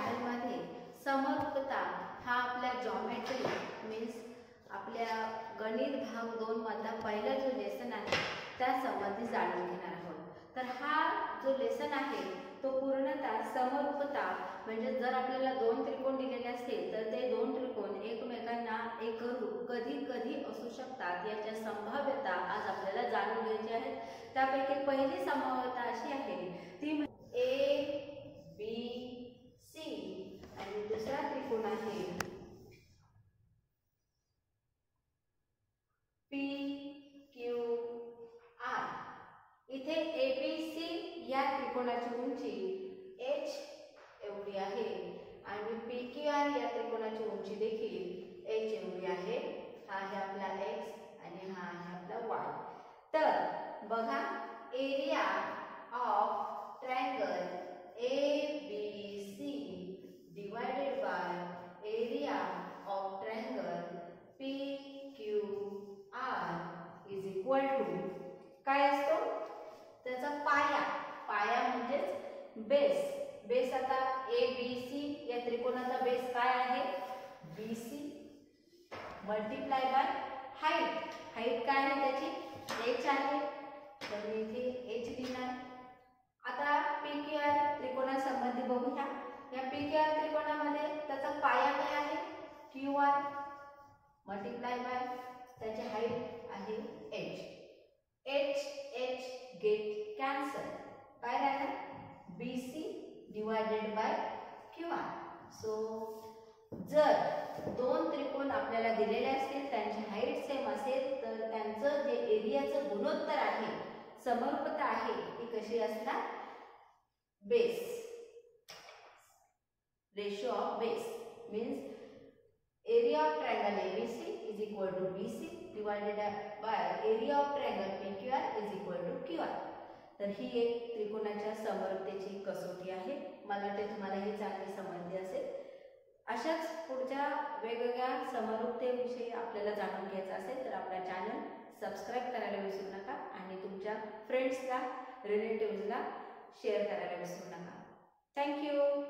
चॅनलमध्ये समरूपता हा आपल्या जॉमेट्री मीन्स आपल्या गणित भाग 2 मधला पहिला जो लेसन आहे त्या संबंधी जाणून घेणार आहोत। तर हा जो लेसन आहे तो पूर्णतः समरूपता म्हणजे जर आपल्याला दोन त्रिकोण दिलेले असतील तर ते दोन त्रिकोण एकमेकांना एकरूप कधी कधी असू शकतात याच्या संभाव्यता आज आपल्याला जाणून घ्यायची आहे। त्यापैकी पहिली संभाव्यता अशी आहे ती ए बी सी आणि दुसरा त्रिकोण आहे पी क्यू आर। इथे एबीसी या त्रिकोणाची उंची h एवढी आहे आणि पी क्यू आर या त्रिकोणाची उंची देखील h एवढी आहे। हा आहे आपला x आणि हा आहे आपला y। तर बघा area of triangle ABC divided by area of triangle PQR is equal to काय असतो त्याचा पाया। पाया म्हणजेच बेस। बेस आता ABC या त्रिकोणाचा बेस काय आहे BC multiply by height. Height काय आहे त्याची h आहे तर मी इथे h लिहिणार। आता PQR त्रिकोणासंबंधी बघूया। या PQR त्रिकोणामध्ये त्याचा पाया काय आहे QR मल्टिप्लाय बाय त्याची हाईट आहे h गेट कॅन्सल काय राहिलं BC divided by QR। So जर दोन त्रिकोण आपल्याला दिलेले असतील त्यांची हाईट सेम असेल तर त्यांचं जे एरियाचं गुणोत्तर आहे समरूपता आहे ती कशी असणार base ratio of base means area of triangle ABC is equal to BC divided by area of triangle PQR is equal to QR। तर ही एक त्रिकोणाच्या समरूपतेची कसोटी आहे। मला वाटते तुम्हाला ही चांगली समजली असेल। अशाच पुढच्या वेगवेगळ्या समरूपतेविषयी आपल्याला जाणून घ्यायचं असेल तर आपला चॅनल सबस्क्राइब करायला विसरू नका आणि तुमच्या फ्रेंड्सला रिलेटिव्हजला शेअर करायला विसरू नका। थँक्यू।